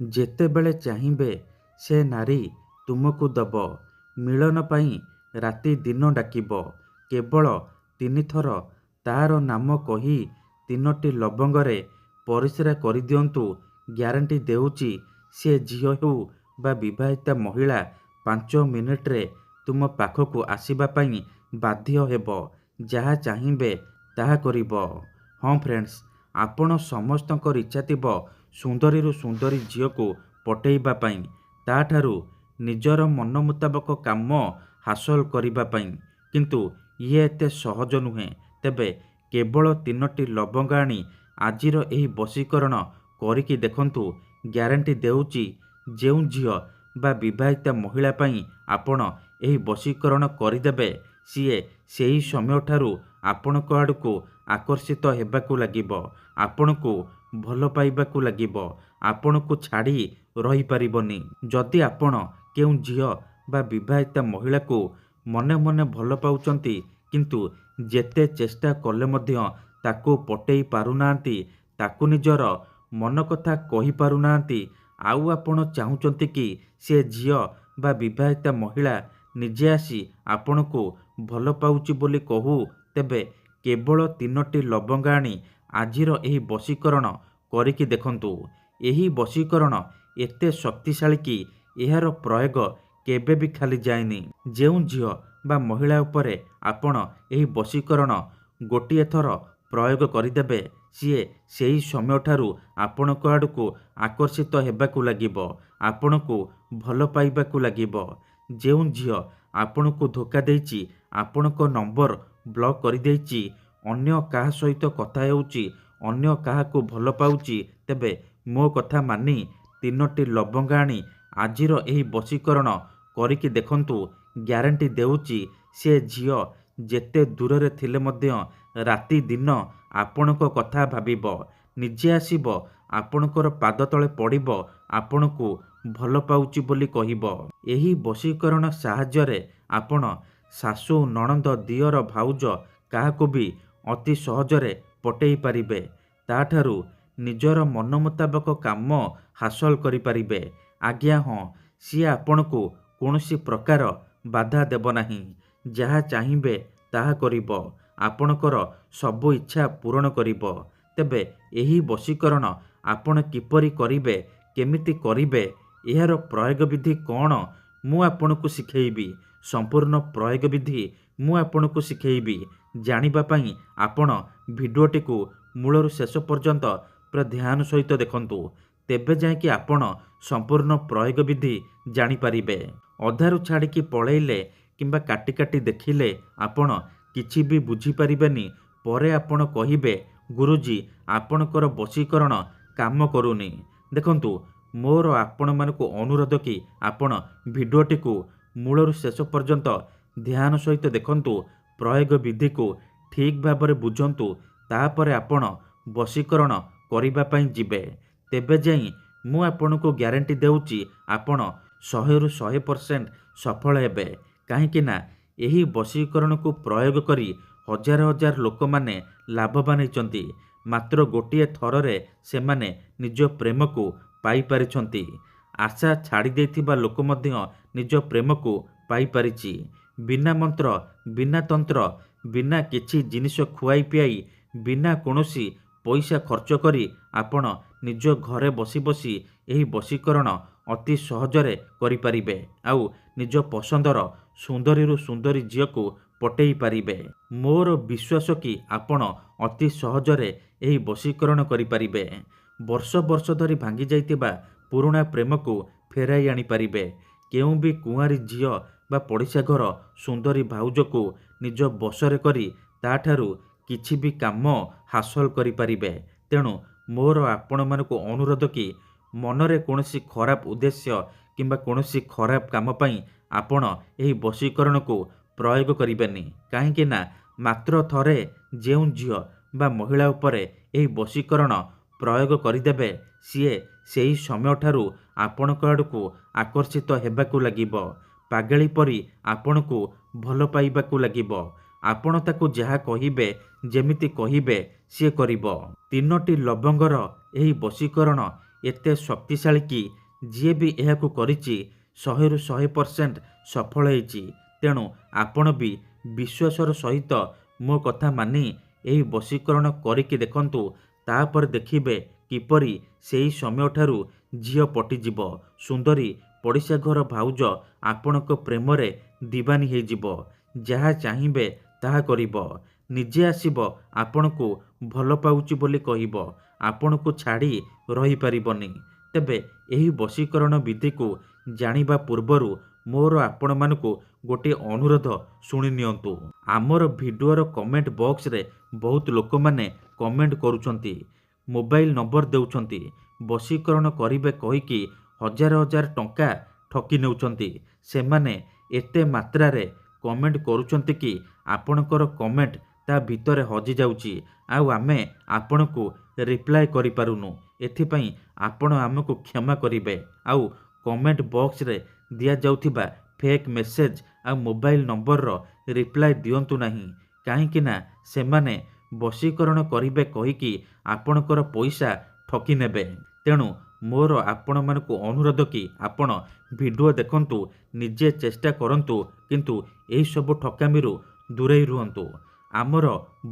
ଯେତେବେଳେ ଚାହିଁବେ ସେ ନାରୀ ତୁମକୁ ଦବ। ମିଳନ ପାଇଁ ରାତି ଦିନ ଡାକିବ। କେବଳ 3 ଥର ତାର ନାମ କହି 3ଟି ଲବଙ୍ଗରେ ପରିସ୍ରା କରିଦିଅନ୍ତୁ। ଗ୍ୟାରେଣ୍ଟି ଦେଉଛି ସେ ଝିଅ ହେଉ ବା ବିବାହିତା ମହିଳା 5 ମିନିଟରେ ତୁମ ପାଖକୁ ଆସିବା ପାଇଁ ବାଧ୍ୟ ହେବ। ଯାହା ଚାହିଁବେ ତାହା କରିବ। ହଁ ଫ୍ରେଣ୍ଡସ୍, ଆପଣ ସମସ୍ତଙ୍କର ଇଚ୍ଛା ଥିବ ସୁନ୍ଦରୀରୁ ସୁନ୍ଦରୀ ଝିଅକୁ ପଟେଇବା ପାଇଁ, ତାଠାରୁ ନିଜର ମନ ମୁତାବକ କାମ ହାସଲ କରିବା ପାଇଁ। କିନ୍ତୁ ଇଏ ଏତେ ସହଜ ନୁହେଁ। ତେବେ କେବଳ 3ଟି ଲବଙ୍ଗ ଆଣି ଆଜିର ଏହି ବଶୀକରଣ କରିକି ଦେଖନ୍ତୁ। ଗ୍ୟାରେଣ୍ଟି ଦେଉଛି ଯେଉଁ ଝିଅ ବା ବିବାହିତା ମହିଳା ପାଇଁ ଆପଣ ଏହି ବଶୀକରଣ କରିଦେବେ, ସିଏ ସେହି ସମୟଠାରୁ ଆପଣଙ୍କ ଆଡ଼କୁ ଆକର୍ଷିତ ହେବାକୁ ଲାଗିବ, ଆପଣଙ୍କୁ ଭଲ ପାଇବାକୁ ଲାଗିବ, ଆପଣଙ୍କୁ ଛାଡ଼ି ରହିପାରିବନି। ଯଦି ଆପଣ କେଉଁ ଝିଅ ବା ବିବାହିତା ମହିଳାକୁ ମନେ ମନେ ଭଲ ପାଉଛନ୍ତି କିନ୍ତୁ ଯେତେ ଚେଷ୍ଟା କଲେ ମଧ୍ୟ ତାକୁ ପଟେଇ ପାରୁନାହାନ୍ତି, ତାକୁ ନିଜର ମନ କଥା କହିପାରୁନାହାନ୍ତି, ଆଉ ଆପଣ ଚାହୁଁଛନ୍ତି କି ସେ ଝିଅ ବା ବିବାହିତା ମହିଳା ନିଜେ ଆସି ଆପଣଙ୍କୁ ଭଲ ପାଉଛି ବୋଲି କହୁ, ତେବେ କେବଳ 3ଟି ଲବଙ୍ଗ ଆଣି ଆଜିର ଏହି ବଶୀକରଣ କରିକି ଦେଖନ୍ତୁ। ଏହି ବଶୀକରଣ ଏତେ ଶକ୍ତିଶାଳୀ କି ଏହାର ପ୍ରୟୋଗ କେବେ ବି ଖାଲି ଯାଏନି। ଯେଉଁ ଝିଅ ବା ମହିଳା ଉପରେ ଆପଣ ଏହି ବଶୀକରଣ ଗୋଟିଏ ଥର ପ୍ରୟୋଗ କରିଦେବେ, ସିଏ ସେହି ସମୟଠାରୁ ଆପଣଙ୍କ ଆଡ଼କୁ ଆକର୍ଷିତ ହେବାକୁ ଲାଗିବ, ଆପଣଙ୍କୁ ଭଲ ପାଇବାକୁ ଲାଗିବ। ଯେଉଁ ଝିଅ ଆପଣଙ୍କୁ ଧୋକା ଦେଇଛି, ଆପଣଙ୍କ ନମ୍ବର ବ୍ଲକ୍ କରିଦେଇଛି, ଅନ୍ୟ କାହା ସହିତ କଥା ହେଉଛି, ଅନ୍ୟ କାହାକୁ ଭଲ ପାଉଛି, ତେବେ ମୋ କଥା ମାନି 3ଟି ଲବଙ୍ଗ ଆଣି ଆଜିର ଏହି ବଶୀକରଣ କରିକି ଦେଖନ୍ତୁ। ଗ୍ୟାରେଣ୍ଟି ଦେଉଛି ସେ ଝିଅ ଯେତେ ଦୂରରେ ଥିଲେ ମଧ୍ୟ ରାତି ଦିନ ଆପଣଙ୍କ କଥା ଭାବିବ, ନିଜେ ଆସିବ, ଆପଣଙ୍କର ପାଦ ତଳେ ପଡ଼ିବ, ଆପଣଙ୍କୁ ଭଲ ପାଉଛି ବୋଲି କହିବ। ଏହି ବଶୀକରଣ ସାହାଯ୍ୟରେ ଆପଣ ଶାଶୁ, ନଣନ୍ଦ, ଦିଅର, ଭାଉଜ କାହାକୁ ବି ଅତି ସହଜରେ ପଟେଇ ପାରିବେ। ତାଠାରୁ ନିଜର ମନ ମୁତାବକ କାମ ହାସଲ କରିପାରିବେ। ଆଜ୍ଞା ହଁ, ସିଏ ଆପଣଙ୍କୁ କୌଣସି ପ୍ରକାର ବାଧା ଦେବ ନାହିଁ। ଯାହା ଚାହିଁବେ ତାହା କରିବ, ଆପଣଙ୍କର ସବୁ ଇଚ୍ଛା ପୂରଣ କରିବ। ତେବେ ଏହି ବଶୀକରଣ ଆପଣ କିପରି କରିବେ, କେମିତି କରିବେ, ଏହାର ପ୍ରୟୋଗ ବିଧି କ'ଣ, ମୁଁ ଆପଣଙ୍କୁ ଶିଖେଇବି। ସମ୍ପୂର୍ଣ୍ଣ ପ୍ରୟୋଗ ବିଧି ମୁଁ ଆପଣଙ୍କୁ ଶିଖେଇବି। ଜାଣିବା ପାଇଁ ଆପଣ ଭିଡ଼ିଓଟିକୁ ମୂଳରୁ ଶେଷ ପର୍ଯ୍ୟନ୍ତ ପୁରା ଧ୍ୟାନ ସହିତ ଦେଖନ୍ତୁ। ତେବେ ଯାଇକି ଆପଣ ସମ୍ପୂର୍ଣ୍ଣ ପ୍ରୟୋଗ ବିଧି ଜାଣିପାରିବେ। ଅଧାରୁ ଛାଡ଼ିକି ପଳେଇଲେ କିମ୍ବା କାଟି କାଟି ଦେଖିଲେ ଆପଣ କିଛି ବି ବୁଝିପାରିବେନି। ପରେ ଆପଣ କହିବେ, ଗୁରୁଜୀ ଆପଣଙ୍କର ବଶୀକରଣ କାମ କରୁନି। ଦେଖନ୍ତୁ, ମୋର ଆପଣମାନଙ୍କୁ ଅନୁରୋଧ କି ଆପଣ ଭିଡ଼ିଓଟିକୁ ମୂଳରୁ ଶେଷ ପର୍ଯ୍ୟନ୍ତ ଧ୍ୟାନ ସହିତ ଦେଖନ୍ତୁ, ପ୍ରୟୋଗ ବିଧିକୁ ଠିକ୍ ଭାବରେ ବୁଝନ୍ତୁ, ତାପରେ ଆପଣ ବଶୀକରଣ କରିବା ପାଇଁ ଯିବେ। ତେବେ ଯାଇ ମୁଁ ଆପଣଙ୍କୁ ଗ୍ୟାରେଣ୍ଟି ଦେଉଛି ଆପଣ 100ରୁ 100% ସଫଳ ହେବେ। କାହିଁକି ନା ଏହି ବଶୀକରଣକୁ ପ୍ରୟୋଗ କରି ହଜାର ହଜାର ଲୋକମାନେ ଲାଭବାନ ହେଇଛନ୍ତି। ମାତ୍ର ଗୋଟିଏ ଥରରେ ସେମାନେ ନିଜ ପ୍ରେମକୁ ପାଇପାରିଛନ୍ତି। ଆଶା ଛାଡ଼ି ଦେଇଥିବା ଲୋକ ମଧ୍ୟ ନିଜ ପ୍ରେମକୁ ପାଇପାରିଛି। ବିନା ମନ୍ତ୍ର, ବିନା ତନ୍ତ୍ର, ବିନା କିଛି ଜିନିଷ ଖୁଆଇ ପିଆଇ, ବିନା କୌଣସି ପଇସା ଖର୍ଚ୍ଚ କରି ଆପଣ ନିଜ ଘରେ ବସି ବସି ଏହି ବଶୀକରଣ ଅତି ସହଜରେ କରିପାରିବେ। ଆଉ ନିଜ ପସନ୍ଦର ସୁନ୍ଦରୀରୁ ସୁନ୍ଦରୀ ଝିଅକୁ ପଟେଇ ପାରିବେ। ମୋର ବିଶ୍ୱାସ କି ଆପଣ ଅତି ସହଜରେ ଏହି ବଶୀକରଣ କରିପାରିବେ। ବର୍ଷ ବର୍ଷ ଧରି ଭାଙ୍ଗି ଯାଇଥିବା ପୁରୁଣା ପ୍ରେମକୁ ଫେରାଇ ଆଣିପାରିବେ। କେଉଁ ବି କୁଆଁରୀ ଝିଅ ବା ପଡ଼ିଶା ଘର ସୁନ୍ଦରୀ ଭାଉଜକୁ ନିଜ ବଶରେ କରି ତାଠାରୁ କିଛି ବି କାମ ହାସଲ କରିପାରିବେ। ତେଣୁ ମୋର ଆପଣମାନଙ୍କୁ ଅନୁରୋଧ କି ମନରେ କୌଣସି ଖରାପ ଉଦ୍ଦେଶ୍ୟ କିମ୍ବା କୌଣସି ଖରାପ କାମ ପାଇଁ ଆପଣ ଏହି ବଶୀକରଣକୁ ପ୍ରୟୋଗ କରିବେନି। କାହିଁକି ନା ମାତ୍ର ଥରେ ଯେଉଁ ଝିଅ ବା ମହିଳା ଉପରେ ଏହି ବଶୀକରଣ ପ୍ରୟୋଗ କରିଦେବେ, ସିଏ ସେହି ସମୟଠାରୁ ଆପଣଙ୍କ ଆଡ଼କୁ ଆକର୍ଷିତ ହେବାକୁ ଲାଗିବ, ପାଗଳୀ ପରି ଆପଣଙ୍କୁ ଭଲ ପାଇବାକୁ ଲାଗିବ। ଆପଣ ତାକୁ ଯାହା କହିବେ, ଯେମିତି କହିବେ, ସିଏ କରିବ। 3ଟି ଲବଙ୍ଗର ଏହି ବଶୀକରଣ ଏତେ ଶକ୍ତିଶାଳୀ କି ଯିଏ ବି ଏହାକୁ କରିଛି 100ରୁ 100% ସଫଳ ହେଇଛି। ତେଣୁ ଆପଣ ବି ବିଶ୍ୱାସର ସହିତ ମୋ କଥା ମାନି ଏହି ବଶୀକରଣ କରିକି ଦେଖନ୍ତୁ। ତାପରେ ଦେଖିବେ କିପରି ସେହି ସମୟଠାରୁ ଝିଅ ପଟିଯିବ। ସୁନ୍ଦରୀ ପଡ଼ିଶା ଘର ଭାଉଜ ଆପଣଙ୍କ ପ୍ରେମରେ ଦିବାନୀ ହେଇଯିବ। ଯାହା ଚାହିଁବେ ତାହା କରିବ। ନିଜେ ଆସିବ ଆପଣଙ୍କୁ ଭଲ ପାଉଛି ବୋଲି କହିବ। ଆପଣଙ୍କୁ ଛାଡ଼ି ରହିପାରିବନି। ତେବେ ଏହି ବଶୀକରଣ ବିଧିକୁ ଜାଣିବା ପୂର୍ବରୁ ମୋର ଆପଣମାନଙ୍କୁ ଗୋଟିଏ ଅନୁରୋଧ ଶୁଣି ନିଅନ୍ତୁ। ଆମର ଭିଡ଼ିଓର କମେଣ୍ଟ ବକ୍ସରେ ବହୁତ ଲୋକମାନେ କମେଣ୍ଟ କରୁଛନ୍ତି, ମୋବାଇଲ ନମ୍ବର ଦେଉଛନ୍ତି, ବଶୀକରଣ କରିବେ କହିକି ହଜାର ହଜାର ଟଙ୍କା ଠକି ନେଉଛନ୍ତି। ସେମାନେ ଏତେ ମାତ୍ରାରେ କମେଣ୍ଟ କରୁଛନ୍ତି କି ଆପଣଙ୍କର କମେଣ୍ଟ ତା ଭିତରେ ହଜିଯାଉଛି, ଆଉ ଆମେ ଆପଣଙ୍କୁ ରିପ୍ଲାଏ କରିପାରୁନୁ। ଏଥିପାଇଁ ଆପଣ ଆମକୁ କ୍ଷମା କରିବେ। ଆଉ କମେଣ୍ଟ ବକ୍ସରେ ଦିଆଯାଉଥିବା ଫେକ୍ ମେସେଜ ଆଉ ମୋବାଇଲ ନମ୍ବରର ରିପ୍ଲାଏ ଦିଅନ୍ତୁ ନାହିଁ। କାହିଁକି ନା ସେମାନେ ବଶୀକରଣ କରିବେ କହିକି ଆପଣଙ୍କର ପଇସା ଠକି ନେବେ। ତେଣୁ ମୋର ଆପଣମାନଙ୍କୁ ଅନୁରୋଧ କି ଆପଣ ଭିଡ଼ିଓ ଦେଖନ୍ତୁ, ନିଜେ ଚେଷ୍ଟା କରନ୍ତୁ, କିନ୍ତୁ ଏହିସବୁ ଠକାମିରୁ ଦୂରେଇ ରୁହନ୍ତୁ। ଆମର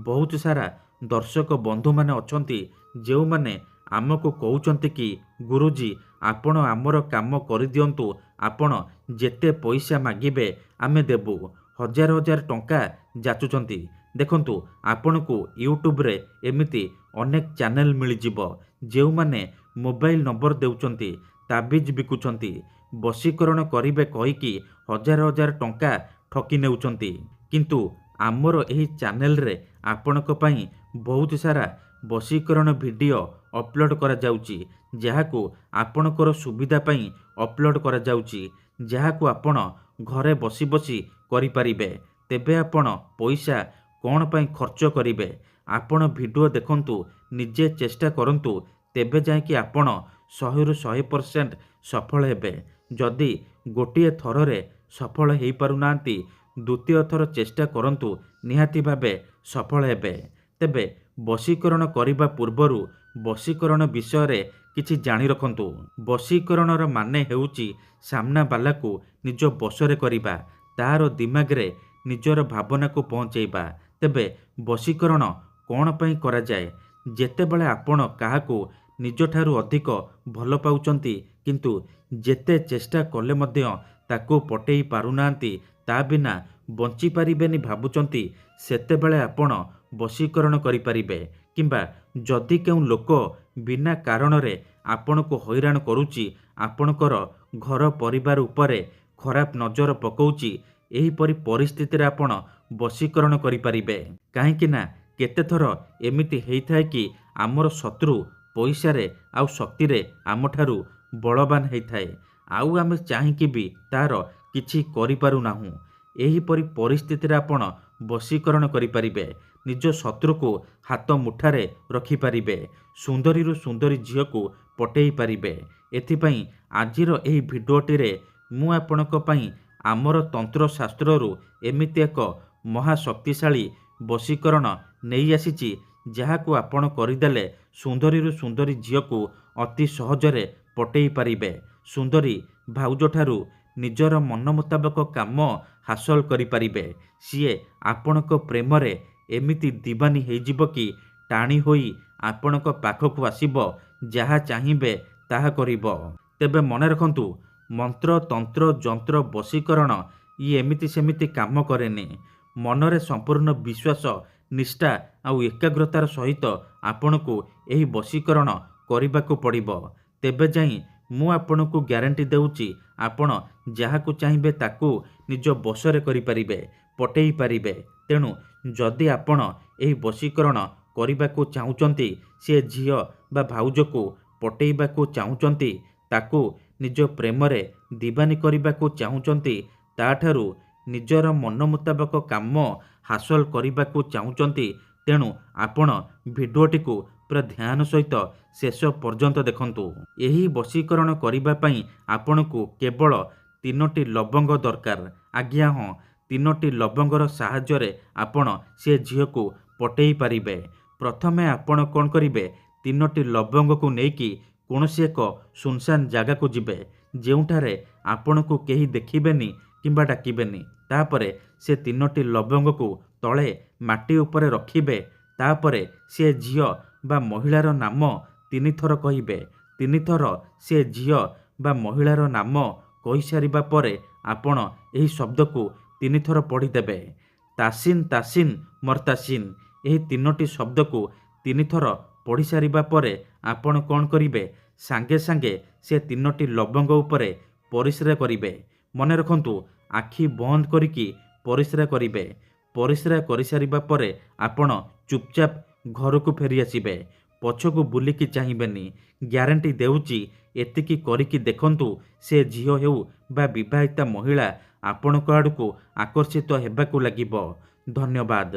ବହୁତ ସାରା ଦର୍ଶକ ବନ୍ଧୁମାନେ ଅଛନ୍ତି ଯେଉଁମାନେ ଆମକୁ କହୁଛନ୍ତି କି ଗୁରୁଜୀ ଆପଣ ଆମର କାମ କରିଦିଅନ୍ତୁ, ଆପଣ ଯେତେ ପଇସା ମାଗିବେ ଆମେ ଦେବୁ। ହଜାର ହଜାର ଟଙ୍କା ଯାଚୁଛନ୍ତି। ଦେଖନ୍ତୁ ଆପଣଙ୍କୁ ୟୁଟ୍ୟୁବରେ ଏମିତି ଅନେକ ଚ୍ୟାନେଲ ମିଳିଯିବ ଯେଉଁମାନେ ମୋବାଇଲ ନମ୍ବର ଦେଉଛନ୍ତି, ତାବିଜ ବିକୁଛନ୍ତି, ବଶୀକରଣ କରିବେ କହିକି ହଜାର ହଜାର ଟଙ୍କା ଠକି ନେଉଛନ୍ତି। କିନ୍ତୁ ଆମର ଏହି ଚ୍ୟାନେଲରେ ଆପଣଙ୍କ ପାଇଁ ବହୁତ ସାରା ବଶୀକରଣ ଭିଡ଼ିଓ ଅପଲୋଡ଼ କରାଯାଉଛି, ଯାହାକୁ ଆପଣଙ୍କର ସୁବିଧା ପାଇଁ ଅପଲୋଡ଼ କରାଯାଉଛି, ଯାହାକୁ ଆପଣ ଘରେ ବସି ବସି କରିପାରିବେ। ତେବେ ଆପଣ ପଇସା କ'ଣ ପାଇଁ ଖର୍ଚ୍ଚ କରିବେ? ଆପଣ ଭିଡ଼ିଓ ଦେଖନ୍ତୁ, ନିଜେ ଚେଷ୍ଟା କରନ୍ତୁ, ତେବେ ଯାଇକି ଆପଣ 100ରୁ 100% ସଫଳ ହେବେ। ଯଦି ଗୋଟିଏ ଥରରେ ସଫଳ ହେଇପାରୁନାହାନ୍ତି, ଦ୍ୱିତୀୟ ଥର ଚେଷ୍ଟା କରନ୍ତୁ, ନିହାତି ଭାବେ ସଫଳ ହେବେ। ତେବେ ବଶୀକରଣ କରିବା ପୂର୍ବରୁ ବଶୀକରଣ ବିଷୟରେ କିଛି ଜାଣି ରଖନ୍ତୁ। ବଶୀକରଣର ମାନେ ହେଉଛି ସାମ୍ନାବାଲାକୁ ନିଜ ବଶରେ କରିବା, ତାହାର ଦିମାଗରେ ନିଜର ଭାବନାକୁ ପହଞ୍ଚାଇବା। ତେବେ ବଶୀକରଣ କ'ଣ ପାଇଁ କରାଯାଏ? ଯେତେବେଳେ ଆପଣ କାହାକୁ ନିଜଠାରୁ ଅଧିକ ଭଲ ପାଉଛନ୍ତି କିନ୍ତୁ ଯେତେ ଚେଷ୍ଟା କଲେ ମଧ୍ୟ ତାକୁ ପଟେଇ ପାରୁନାହାନ୍ତି, ତା ବିନା ବଞ୍ଚିପାରିବେନି ଭାବୁଛନ୍ତି, ସେତେବେଳେ ଆପଣ ବଶୀକରଣ କରିପାରିବେ। କିମ୍ବା ଯଦି କେଉଁ ଲୋକ ବିନା କାରଣରେ ଆପଣଙ୍କୁ ହଇରାଣ କରୁଛି, ଆପଣଙ୍କର ଘର ପରିବାର ଉପରେ ଖରାପ ନଜର ପକାଉଛି, ଏହିପରି ପରିସ୍ଥିତିରେ ଆପଣ ବଶୀକରଣ କରିପାରିବେ। କାହିଁକି ନା କେତେଥର ଏମିତି ହେଇଥାଏ କି ଆମର ଶତ୍ରୁ ପଇସାରେ ଆଉ ଶକ୍ତିରେ ଆମଠାରୁ ବଳବାନ ହେଇଥାଏ, ଆଉ ଆମେ ଚାହିଁକି ବି ତାର କିଛି କରିପାରୁନାହୁଁ। ଏହିପରି ପରିସ୍ଥିତିରେ ଆପଣ ବଶୀକରଣ କରିପାରିବେ। ନିଜ ଶତ୍ରୁକୁ ହାତ ମୁଠାରେ ରଖିପାରିବେ। ସୁନ୍ଦରୀରୁ ସୁନ୍ଦରୀ ଝିଅକୁ ପଟେଇ ପାରିବେ। ଏଥିପାଇଁ ଆଜିର ଏହି ଭିଡ଼ିଓଟିରେ ମୁଁ ଆପଣଙ୍କ ପାଇଁ ଆମର ତନ୍ତ୍ରଶାସ୍ତ୍ରରୁ ଏମିତି ଏକ ମହାଶକ୍ତିଶାଳୀ ବଶୀକରଣ ନେଇ ଆସିଛି, ଯାହାକୁ ଆପଣ କରିଦେଲେ ସୁନ୍ଦରୀରୁ ସୁନ୍ଦରୀ ଝିଅକୁ ଅତି ସହଜରେ ପଟେଇ ପାରିବେ। ସୁନ୍ଦରୀ ଭାଉଜଠାରୁ ନିଜର ମନ ମୁତାବକ କାମ ହାସଲ କରିପାରିବେ। ସିଏ ଆପଣଙ୍କ ପ୍ରେମରେ ଏମିତି ଦିବାନୀ ହେଇଯିବ କି ଟାଣି ହୋଇ ଆପଣଙ୍କ ପାଖକୁ ଆସିବ, ଯାହା ଚାହିଁବେ ତାହା କରିବ। ତେବେ ମନେ ରଖନ୍ତୁ, ମନ୍ତ୍ର ତନ୍ତ୍ର ଯନ୍ତ୍ର ବଶୀକରଣ ଇଏ ଏମିତି ସେମିତି କାମ କରେନି। ମନରେ ସମ୍ପୂର୍ଣ୍ଣ ବିଶ୍ୱାସ, ନିଷ୍ଠା ଆଉ ଏକାଗ୍ରତାର ସହିତ ଆପଣଙ୍କୁ ଏହି ବଶୀକରଣ କରିବାକୁ ପଡ଼ିବ। ତେବେ ଯାଇ ମୁଁ ଆପଣଙ୍କୁ ଗ୍ୟାରେଣ୍ଟି ଦେଉଛି, ଆପଣ ଯାହାକୁ ଚାହିଁବେ ତାକୁ ନିଜ ବଶରେ କରିପାରିବେ, ପଟେଇ ପାରିବେ। ତେଣୁ ଯଦି ଆପଣ ଏହି ବଶୀକରଣ କରିବାକୁ ଚାହୁଁଛନ୍ତି, ସେ ଝିଅ ବା ଭାଉଜକୁ ପଟେଇବାକୁ ଚାହୁଁଛନ୍ତି, ତାକୁ ନିଜ ପ୍ରେମରେ ଦିବାନୀ କରିବାକୁ ଚାହୁଁଛନ୍ତି, ତାଠାରୁ ନିଜର ମନ ମୁତାବକ କାମ ହାସଲ କରିବାକୁ ଚାହୁଁଛନ୍ତି, ତେଣୁ ଆପଣ ଭିଡ଼ିଓଟିକୁ ପୁରା ଧ୍ୟାନ ସହିତ ଶେଷ ପର୍ଯ୍ୟନ୍ତ ଦେଖନ୍ତୁ। ଏହି ବଶୀକରଣ କରିବା ପାଇଁ ଆପଣଙ୍କୁ କେବଳ 3ଟି ଲବଙ୍ଗ ଦରକାର। ଆଜ୍ଞା ହଁ, 3ଟି ଲବଙ୍ଗର ସାହାଯ୍ୟରେ ଆପଣ ସେ ଝିଅକୁ ପଟେଇ ପାରିବେ। ପ୍ରଥମେ ଆପଣ କ'ଣ କରିବେ, 3ଟି ଲବଙ୍ଗକୁ ନେଇକି କୌଣସି ଏକ ସୁନସାନ ଜାଗାକୁ ଯିବେ, ଯେଉଁଠାରେ ଆପଣଙ୍କୁ କେହି ଦେଖିବେନି କିମ୍ବା ଡାକିବେନି। ତାପରେ ସେ 3ଟି ଲବଙ୍ଗକୁ ତଳେ ମାଟି ଉପରେ ରଖିବେ। ତାପରେ ସେ ଝିଅ ବା ମହିଳାର ନାମ 3 ଥର କହିବେ। 3 ଥର ସେ ଝିଅ ବା ମହିଳାର ନାମ କହିସାରିବା ପରେ ଆପଣ ଏହି ଶବ୍ଦକୁ 3 ଥର ପଢ଼ିଦେବେ। ତାସିନ୍ ତାସିନ୍ ମର୍ତାସିନ୍। ଏହି 3ଟି ଶବ୍ଦକୁ 3 ଥର ପଢ଼ିସାରିବା ପରେ ଆପଣ କ'ଣ କରିବେ? ସାଙ୍ଗେ ସାଙ୍ଗେ ସେ 3ଟି ଲବଙ୍ଗ ଉପରେ ପରିସ୍ରା କରିବେ। ମନେ ରଖନ୍ତୁ, ଆଖି ବନ୍ଦ କରିକି ପରିସ୍ରା କରିବେ। ପରିସ୍ରା କରିସାରିବା ପରେ ଆପଣ ଚୁପଚାପ ଘରକୁ ଫେରିଆସିବେ। ପଛକୁ ବୁଲିକି ଚାହିଁବେନି। ଗ୍ୟାରେଣ୍ଟି ଦେଉଛି, ଏତିକି କରିକି ଦେଖନ୍ତୁ, ସେ ଝିଅ ହେଉ ବା ବିବାହିତା ମହିଳା ଆପଣଙ୍କ ଆଡ଼କୁ ଆକର୍ଷିତ ହେବାକୁ ଲାଗିବ। ଧନ୍ୟବାଦ।